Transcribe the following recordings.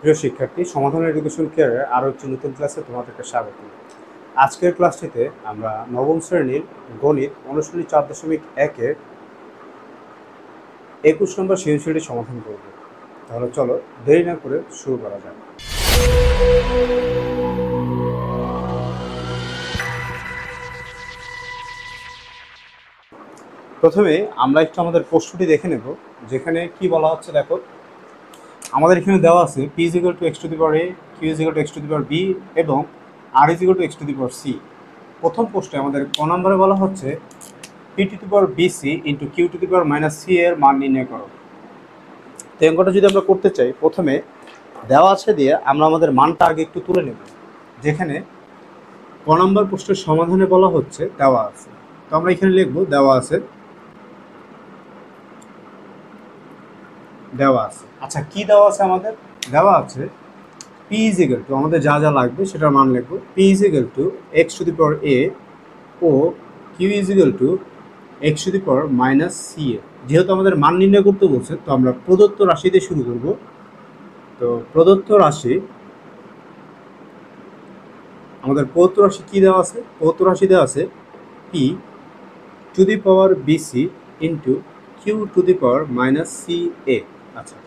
প্রিয় শিক্ষার্থী, সমাধান এডুকেশন কেয়ারের আরও একটি নতুন ক্লাসে তোমাদেরকে স্বাগত। আজকের ক্লাসটিতে আমরা নবম শ্রেণীর গণিত অনুশীলনী 4.1-এর 21 নম্বর সৃজনশীলটি সমাধান করব। তাহলে চলো দেরি না করে শুরু করা যাক। প্রথমে আমরা একটু আমাদের প্রশ্নটি দেখে নেব, যেখানে কি বলা হচ্ছে। দেখো, আমাদের এখানে দেওয়া আছে p = x to the power a, q = x to the power b এবং r = x to the power c। প্রথম প্রশ্নে আমাদের ক নম্বরে বলা হচ্ছে p to the power bc into q to the power - c এর মান নির্ণয় করো। তো অঙ্কটা যদি আমরা করতে চাই, প্রথমে দেওয়া আছে দিয়ে আমরা আমাদের মানটা আগে একটু তুলে নেব। যেখানে ক নম্বর প্রশ্নের সমাধানে বলা হচ্ছে দেওয়া আছে, তো আমরা এখানে লিখব দেওয়া আছে। আচ্ছা, কি দেওয়া আছে? আমাদের দেওয়া আছে p = আমাদের যা যা লাগবে সেটার মান লিখব। p = x to the power a O q = x to the power - c এ। যেহেতু আমাদের মান নির্ণয় করতে বলছে, তো আমরা প্রদত্ত রাশিতে শুরু করব। তো প্রদত্ত রাশি কি দেওয়া আছে? প্রদত্ত রাশি দেওয়া আছে p to the power bc into q to the power - c a। আচ্ছা,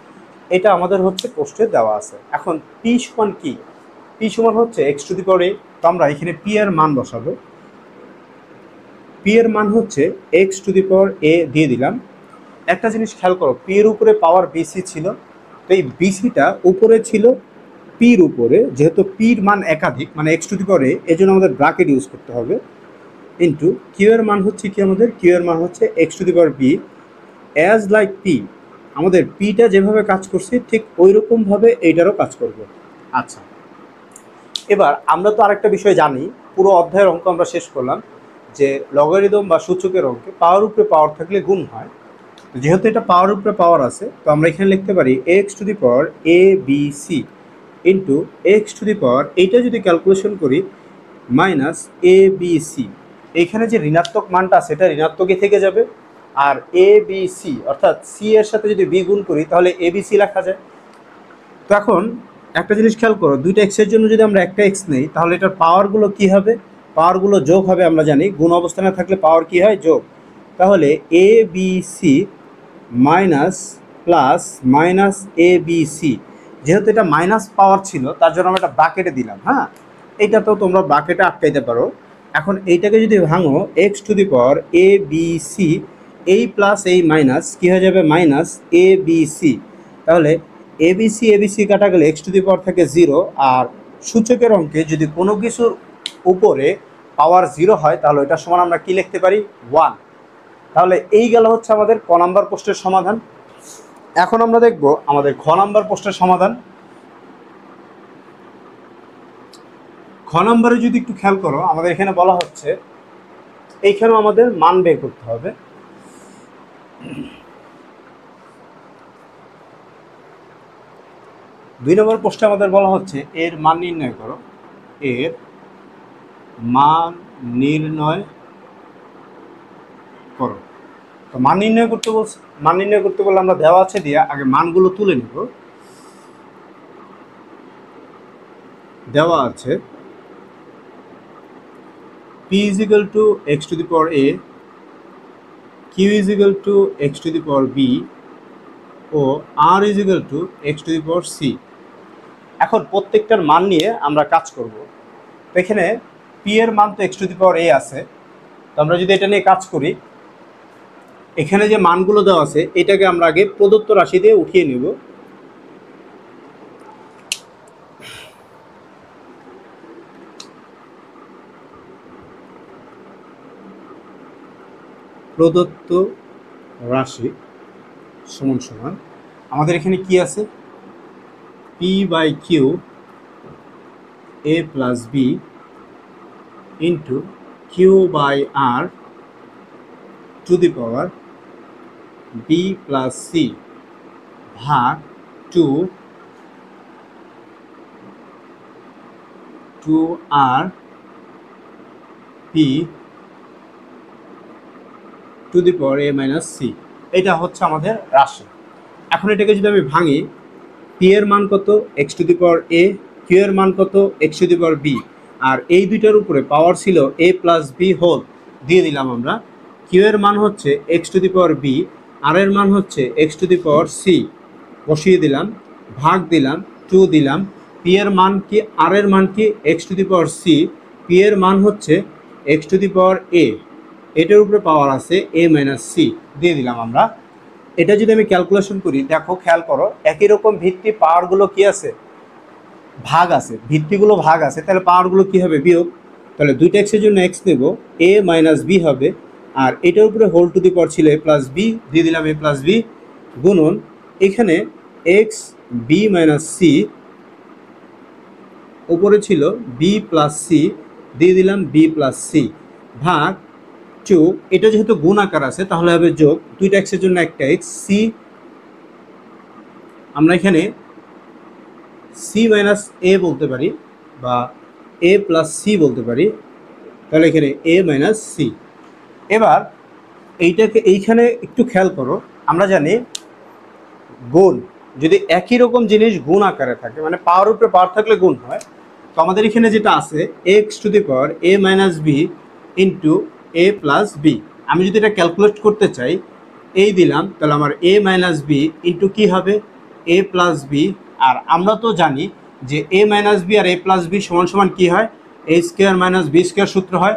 এটা আমাদের হচ্ছে প্রশ্নে দেওয়া আছে। এখন p সমান কি? p সমান হচ্ছে x to the power a। তো আমরা এখানে p এর মান বসাবো। p এর মান হচ্ছে x to the power a দিয়ে দিলাম। একটা জিনিস খেয়াল করো, p এর উপরে পাওয়ার bc ছিল, তো এই bcটা উপরে ছিল p এর উপরে। যেহেতু p এর মান একাধিক, মানে x to the power a, এজন্য আমাদের ব্র্যাকেট ইউজ করতে হবে। ইনটু q এর মান হচ্ছে কি? আমাদের q এর মান হচ্ছে x to the power b as like p। আমাদের পিটা যেভাবে কাজ করছে ঠিক ওই রকম ভাবে এইটারও কাজ করবে। আচ্ছা, এবার আমরা তো আরেকটা বিষয় জানি, পুরো অধ্যায়ের অঙ্ক আমরা শেষ করলাম যে লগারিদম বা সূচকের অঙ্কে পাওয়ার উপরে পাওয়ার থাকলে গুণ হয়। যেহেতু এটা পাওয়ার উপরে পাওয়ার আছে, তো আমরা এখানে লিখতে পারি x to the power a b c into x to the power, এইটা যদি ক্যালকুলেশন করি মাইনাস a b c। এইখানে যে ঋণাত্মক মানটা আছে এটা ঋণাত্মকই থেকে যাবে। আর এ বি সি অর্থাৎ সি এর সাথে যদি বি গুণ করি তাহলে এ বি সি লেখা যায়। তো এখন একটা জিনিস খেয়াল করো, দুইটা এক্সের জন্য যদি আমরা একটা এক্স নেই, তাহলে এটার পাওয়ারগুলো কি হবে? পাওয়ারগুলো যোগ হবে। আমরা জানি গুণ অবস্থানে থাকলে পাওয়ার কি হয়? যোগ। তাহলে A B C minus plus minus A B C. যেহেতু এটা মাইনাস পাওয়ার ছিল, তার জন্য আমরা এটা ব্র্যাকেটে দিলাম। হ্যাঁ, এইটা তো তোমরা ব্র্যাকেটে আটকাইতে পারো। এখন এইটাকে যদি ভাঙো, x to the power a B c, এই প্লাস এই মাইনাস কী হয়ে যাবে? Minus A B c. তাহলে এবিসি কাটা গেলে এক্স টু দি পাওয়ার থাকে 0। আর সূচকের অঙ্কে যদি কোনো কিছুর উপরে পাওয়ার 0 হয়, তাহলে এটা সমান আমরা কি লিখতে পারি? 1। তাহলে এই গেল হচ্ছে আমাদের ক নাম্বার প্রশ্নের সমাধান। এখন আমরা দেখব আমাদের খ নাম্বার প্রশ্নের সমাধান। খ নাম্বারে যদি একটু খেয়াল করো, আমাদের এখানে বলা হচ্ছে এইখানেও আমাদের মান বের করতে হবে। দুই নম্বর প্রশ্নে আমাদের বলা হচ্ছে এর মান নির্ণয় করো। এর মান নির্ণয় করো। তো মান নির্ণয় করতে বলছে, মান নির্ণয় করতে বললে আমরা দেওয়া আছে দিয়ে আগে মানগুলো তুলে নিব। দেওয়া আছে p = x to the power a, q = x to the power b O r = x to the power c। এখন প্রত্যেকটার মান নিয়ে আমরা কাজ করব। তো এখানে p এর মান তো x to the power a আছে, তো আমরা যদি এটা নিয়ে কাজ করি, এখানে যে মানগুলো দেওয়া আছে এটাকে আমরা আগে প্রদত্ত রাশি দিয়ে উঠিয়ে নেব। প্রদত্ত রাশি সমান সমান আমাদের এখানে কি আছে? p by q a plus b into q by r to the power b plus c ভাগ 2r p to the power a minus c. এটা হচ্ছে আমাদের রাশি। এখন এটাকে যদি আমি ভাঙি, পি এর মান কত x to the power A, Q এর মান কত x to the power B, আর এই দুইটার উপরে পাওয়ার ছিল এ প্লাস বি হোল দিয়ে দিলাম আমরা। কিউ এর মান হচ্ছে x to the power B, আর এর মান হচ্ছে x to the power C, বসিয়ে দিলাম, ভাগ দিলাম, 2 দিলাম। পি এর মান কি, আর এর মান কি x to the power c, p এর মান হচ্ছে এক্স টু দি পাওয়ার এ, এটার উপরে পাওয়ার আছে এ মাইনাস সি দিয়ে দিলাম আমরা। এটা যদি আমি ক্যালকুলেশন করি, দেখো খেয়াল করো, একই রকম ভিত্তি পাওয়ারগুলো কি আছে, ভাগ আছে, ভিত্তিগুলো ভাগ আছে, তাহলে পাওয়ারগুলো কি হবে, বিয়োগ। তাহলে দুইটা এক্সের জন্য এক্স নেব, এ মাইনাস বি হবে, আর এটার উপরে হোল টু দি পাওয়ার ছিল এ প্লাস বি, দিয়ে দিলাম এ প্লাস বি গুণন এখানে এক্স বি মাইনাস সি, উপরে ছিল বি প্লাস সি, দিয়ে দিলাম বি প্লাস সি, ভাগ যোগ, এটা যেহেতু গুণ আকার আছে তাহলে হবে যোগ, দুইটা এক্সের জন্য একটা এক্স, সি আমরা এখানে সি মাইনাস এ বলতে পারি বা এ প্লাস সি বলতে পারি, তাহলে এখানে এ মাইনাস সি। এবার এইটাকে এইখানে একটু খেয়াল করো, আমরা জানি গুণ যদি একই রকম জিনিস গুণ আকারে থাকে, মানে পাওয়ার উপরে পাওয়ার থাকলে গুণ হয়, তো আমাদের এখানে যেটা আছে x to the power a minus b into a plus b, আমি যদি এটা ক্যালকুলেট করতে চাই, এই দিলাম, তাহলে আমার এ মাইনাস বি ইন্টু কী হবে এ প্লাস বি, আর আমরা তো জানি যে এ মাইনাস বি আর এ প্লাস বি সমান সমান কী হয়, এ স্কোয়ার মাইনাস বি স্কোয়ার সূত্র হয়।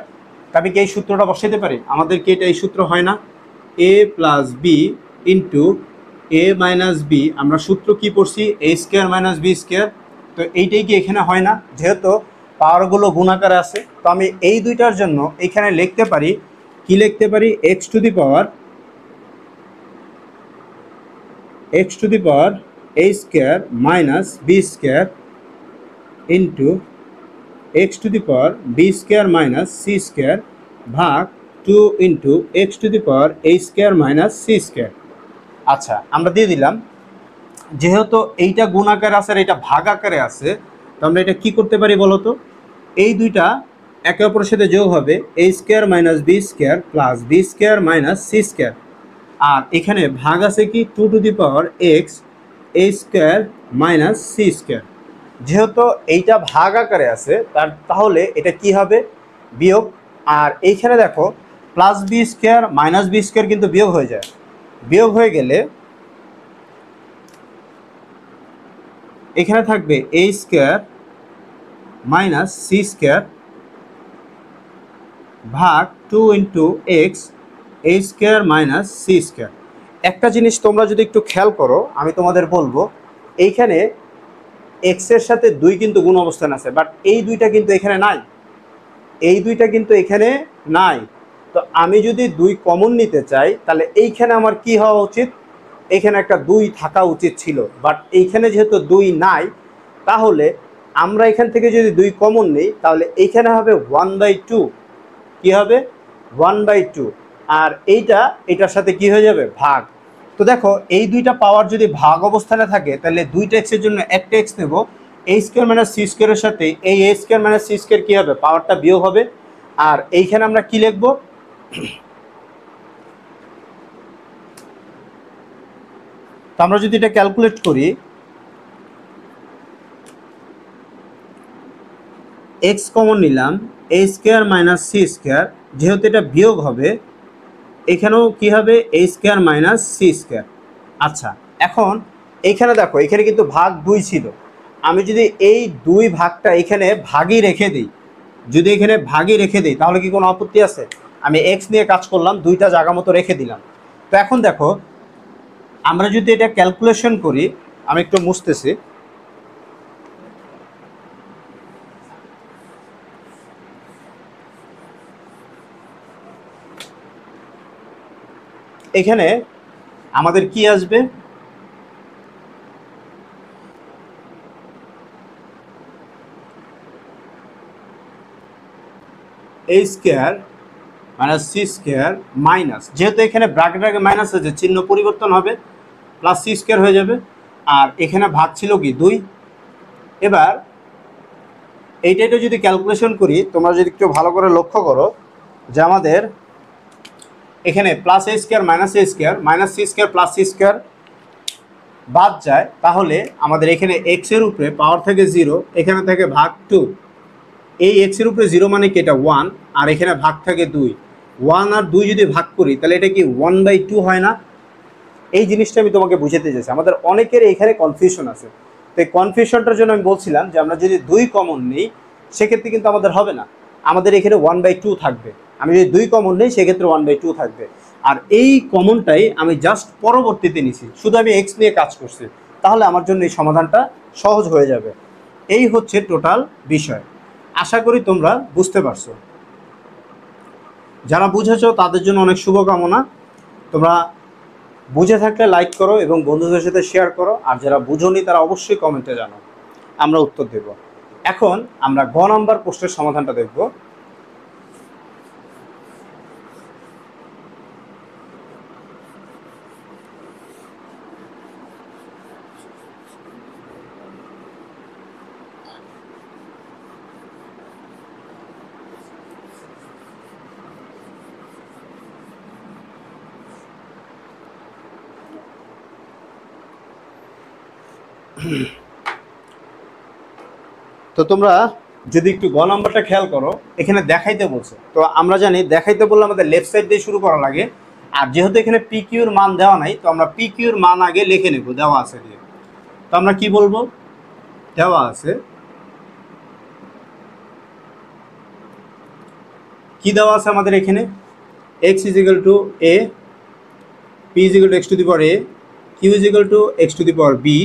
তবে কি এই সূত্রটা বসাইতে পারি, আমাদের কি এটা এই সূত্র হয় না, এ প্লাস বি ইন্টু এ মাইনাস বি, আমরা সূত্র কি পড়ছি এ স্কোয়ার মাইনাস বি স্কোয়ার, তো এইটাই কি এখানে হয় না, যেহেতু পাওয়ারগুলো গুণাকারে আছে, তো আমি এই দুইটার জন্য এখানে লিখতে পারি, কি লিখতে পারি, x to the power a square minus B square into x to the power b square minus C square ভাগ 2 into x to the power a square minus C square. আচ্ছা, আমরা দিয়ে দিলাম, যেহেতু এইটা গুণ আকারে আছে আর এটা ভাগ আকারে আছে, তো আমরা এটা কি করতে পারি বলো তো, এই দুইটা একে অপরের সাথে যোগ হবে, A square minus B square plus B square minus C square, আর এখানে ভাগ আছে কি 2 to the power x A square minus C square. যেহেতু এইটা ভাগ আকারে আছে তাহলে এটা কি হবে, বিয়োগ, আর এইখানে দেখো plus B square minus B square কিন্তু বিয়োগ হয়ে যায়, বিয়োগ হয়ে গেলে এখানে থাকবে a square minus C square ভাগ 2 ইন্টু এক্স এ স্কোয়ার মাইনাস সি স্কোয়ার। একটা জিনিস তোমরা যদি একটু খেয়াল করো, আমি তোমাদের বলবো, এইখানে এক্সের সাথে 2 কিন্তু গুণ অবস্থান আছে, বাট এই দুইটা কিন্তু এখানে নাই, এই দুইটা কিন্তু এখানে নাই। তো আমি যদি 2 কমন নিতে চাই, তাহলে এইখানে আমার কি হওয়া উচিত, এখানে একটা 2 থাকা উচিত ছিল, বাট এইখানে যেহেতু 2 নাই, তাহলে আমরা এখান থেকে যদি 2 কমন নিই, তাহলে এইখানে হবে 1/2, কি হবে 1/2, আর এটার সাথে কি হয়ে যাবে, ভাগ। তো দেখো এই দুইটা পাওয়ার যদি ভাগ অবস্থানে থাকে, তাহলে দুইটা এক্সের জন্য একটা এক্স নেব, এ স্কোয়ার মাইনাস সি স্কোয়ারের সাথে এই এ স্কোয়ার মাইনাস সি স্কোয়ার কী হবে, পাওয়ারটা বিয়োগ হবে, আর এইখানে আমরা কি লিখব, তো আমরা যদি এটা ক্যালকুলেট করি, এক্স কমন নিলাম, এ স্কোয়ার মাইনাস সি স্কোয়ার, যেহেতু এটা বিয়োগ হবে, এখানেও কি হবে A square minus C square. আচ্ছা, এখন এইখানে দেখো এখানে কিন্তু ভাগ 2 ছিল, আমি যদি এই 2 ভাগটা এখানে ভাগই রেখে দিই, যদি এখানে ভাগই রেখে দিই, তাহলে কি কোনো আপত্তি আছে, আমি এক্স নিয়ে কাজ করলাম, 2টা জায়গা মতো রেখে দিলাম। তো এখন দেখো আমরা যদি এটা ক্যালকুলেশন করি, আমি একটু মুছতেছি, এখানে আমাদের কি আসবে, A square minus C square minus, যেহেতু এখানে ব্র্যাকেট আগে মাইনাস আছে, চিহ্ন পরিবর্তন হবে, প্লাস সি স্কোয়ার হয়ে যাবে, আর এখানে ভাগ ছিল কি 2। এবার এইটা যদি ক্যালকুলেশন করি, তোমরা যদি একটু ভালো করে লক্ষ্য করো, যে আমাদের এখানে প্লাস এ square minus C square minus C square plus C square বাদ যায় তাহলে আমাদের এখানে এক্স এর উপরে পাওয়ার থেকে 0, এখানে থেকে ভাগ 2। এই এক্স এর উপরে 0 মানে কি এটা 1, আর এখানে ভাগ থাকে 2। 1 আর 2 যদি ভাগ করি তাহলে এটা কি 1/2 হয় না? এই জিনিসটা আমি তোমাকে বুঝাতে চাইছি। আমাদের অনেকের এখানে কনফিউশন আছে। তো এই কনফিউশনটার জন্য আমি বলছিলাম যে আমরা যদি 2 কমন নিই সেক্ষেত্রে কিন্তু আমাদের হবে না, আমাদের এখানে 1/2 থাকবে। আমি যদি 2 কমন নিই সেক্ষেত্রে 1/2 থাকবে। আর এই কমনটাই আমি জাস্ট পরবর্তীতে নিছি, শুধু আমি এক্স নিয়ে কাজ করছি, তাহলে আমার জন্য এই সমাধানটা সহজ হয়ে যাবে। এই হচ্ছে টোটাল বিষয়। আশা করি তোমরা বুঝতে পারছো। যারা বুঝেছো তাদের জন্য অনেক শুভকামনা। তোমরা বুঝে থাকলে লাইক করো এবং বন্ধুদের সাথে শেয়ার করো, আর যারা বুঝোনি তারা অবশ্যই কমেন্টে জানাও, আমরা উত্তর দেব। এখন আমরা গ নাম্বার প্রশ্নের সমাধানটা দেখব। তো তোমরা যদি একটু গ নাম্বারটা খেয়াল করো, এখানে দেখাইতে বলছে। তো আমরা জানি দেখাইতে বললে আমাদের লেফট সাইড দিয়ে শুরু করা লাগে, আর যেহেতু এখানে পি কিউর মান দেওয়া নাই তো আমরা পি কিউর মান আগে লিখে নেব, দেওয়া আছে দিয়ে। তো আমরা কি বলবো, দেওয়া আছে, কি দেওয়া আছে আমাদের এখানে, x is equal to a, p is equal to x to the power A, q is equal to x to the power b,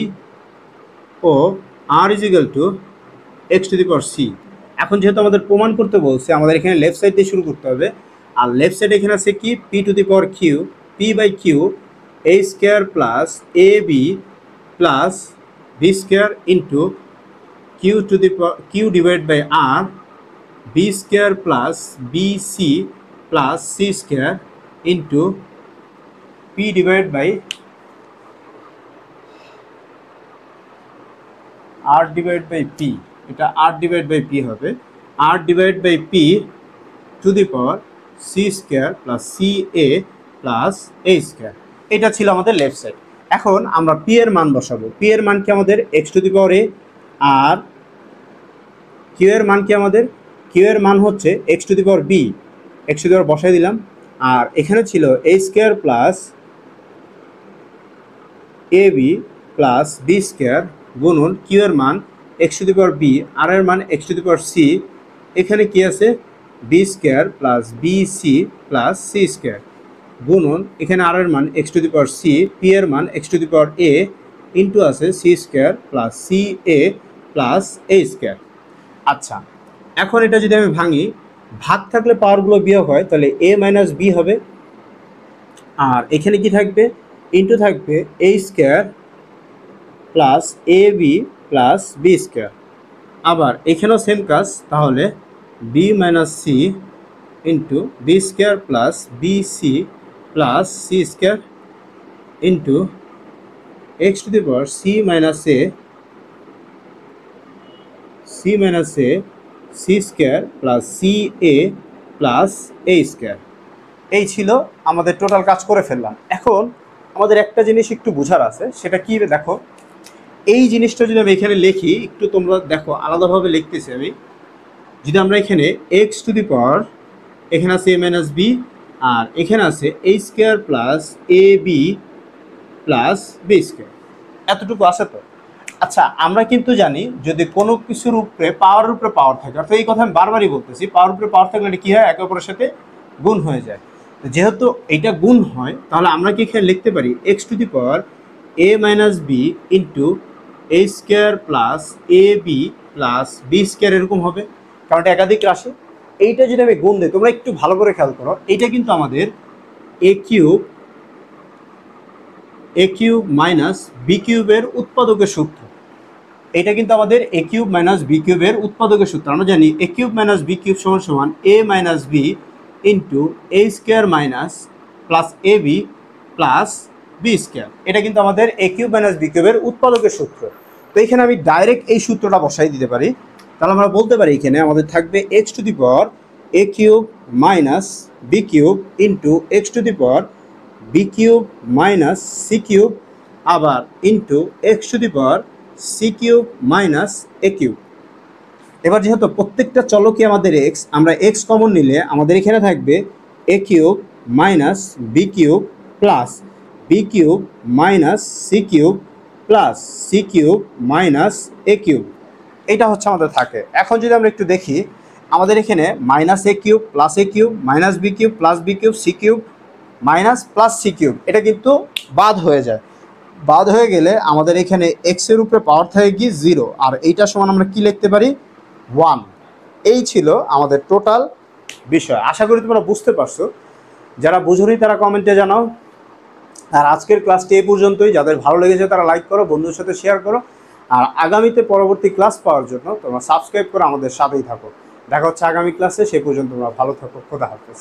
ও r is equal to x to the power c. এখন যেহেতু আমাদের প্রমাণ করতে বলছে, আমাদের এখানে left side দিয়ে শুরু করতে হবে। আর লেফট সাইডে এখানে আছে কি, P to the power Q, P by Q A square plus A B plus B square into Q to the Q divide by R, B square plus B C plus C square into P divide by R divide by P. এটা R divide by P হবে, R divide by P to the power C square plus C A plus A square. এটা ছিল আমাদের left side. এখন আমরা P এর মান বসাবো। পি এর মান কি আমাদের x to the power A, আর কিউ এর মান কি আমাদের, কিউ এর মান হচ্ছে x to the power B, x to the power বসাই দিলাম। আর এখানে ছিল A square plus A B plus B square গুণন কিউ এর মান x to the power B, আর এর মান x to the power C, এখানে কি আছে B square plus B C plus C square গুণন এখানে আর এর মান x to the power c, p এর মান x to the power a into আছে সি স্কোয়ার প্লাস সি এ প্লাস এ স্কোয়ার। আচ্ছা, এখন এটা যদি আমি ভাঙি, ভাগ থাকলে পাওয়ারগুলো বিয়োগ হয়, তাহলে এ মাইনাস বি হবে। আর এখানে কি থাকবে, ইন্টু থাকবে a square plus A B plus B square. আবার এখানেও সেম কাজ, তাহলে b minus c into b square plus B C plus C square into x to the power c minus a c square plus C A plus A square. এই ছিল আমাদের total কাজ করে ফেললাম। এখন আমাদের একটা জিনিস একটু বোঝার আছে, সেটা কি দেখো, এই জিনিসটা যদি আমি এখানে লিখি, একটু তোমরা দেখো আলাদাভাবে লিখতেছি আমি। যদি আমরা এখানে এক্স টু দি পাওয়ার, এখানে আছে এ মাইনাস বি, আর এখানে আছে এ square plus A B plus B square, এতটুকু আছে তো। আচ্ছা, আমরা কিন্তু জানি যদি কোনো কিছুর উপরে পাওয়ারের উপরে পাওয়ার থাকে, অর্থাৎ এই কথা আমি বারবারই বলতেছি, পাওয়ার উপরে পাওয়ার থাকলে এটা কী হয়, একে অপরের সাথে গুণ হয়ে যায়। যেহেতু এটা গুণ হয়, তাহলে আমরা কি এখানে লিখতে পারি x to the power a minus b into a square plus A B plus B square, এরকম হবে, কারণ এটা একাধিক রাশি। এইটা যদি আমি গুণ দিই, তোমরা একটু ভালো করে খেয়াল করো, এইটা কিন্তু আমাদের এ কিউব মাইনাস বি কিউবের উৎপাদকের সূত্র। এটা কিন্তু আমাদের এ কিউব মাইনাস বি কিউবের উৎপাদকের সূত্র। আমরা জানি এ কিউব মাইনাস বি কিউব সমান সমান এ minus b into a square minus plus A B plus B square. এটা কিন্তু আমাদের এ কিউব মাইনাস বি কিউবের উৎপাদকের সূত্র। তো এখানে আমি ডাইরেক্ট এই সূত্রটা বসাই দিতে পারি। তাহলে আমরা বলতে পারি এখানে আমাদের থাকবে x to the power A cube minus B cube into x to the power B cube minus C cube আবার into x to the power C cube minus A cube. এবার যেহেতু প্রত্যেকটা চলকই আমাদের এক্স, আমরা এক্স কমন নিলে আমাদের এখানে থাকবে A cube minus B cube plus B cube minus C cube plus C cube minus A cube. এটা হচ্ছে আমাদের থাকে। এখন যদি আমরা একটু দেখি, আমাদের এখানে minus A cube plus A cube minus B cube plus B cube C cube minus plus C cube, এটা কিন্তু বাদ হয়ে যায়। বাদ হয়ে গেলে আমাদের এখানে এক্সের উপরে পাওয়ার থাকে কি 0, আর এইটা সমান আমরা কি লিখতে পারি 1। এই ছিল আমাদের টোটাল বিষয়। আশা করি তোমরা বুঝতে পারছো। যারা বুঝোনি তারা কমেন্টে জানাও। আর আজকের ক্লাসটি এই পর্যন্তই। যাদের ভালো লেগেছে তারা লাইক করো, বন্ধুদের সাথে শেয়ার করো। আর আগামীতে পরবর্তী ক্লাস পাওয়ার জন্য তোমরা সাবস্ক্রাইব করে আমাদের সাথেই থাকো। দেখা হচ্ছে আগামী ক্লাসে। সে পর্যন্ত তোমরা ভালো থাকো। খোদা হাফেজ।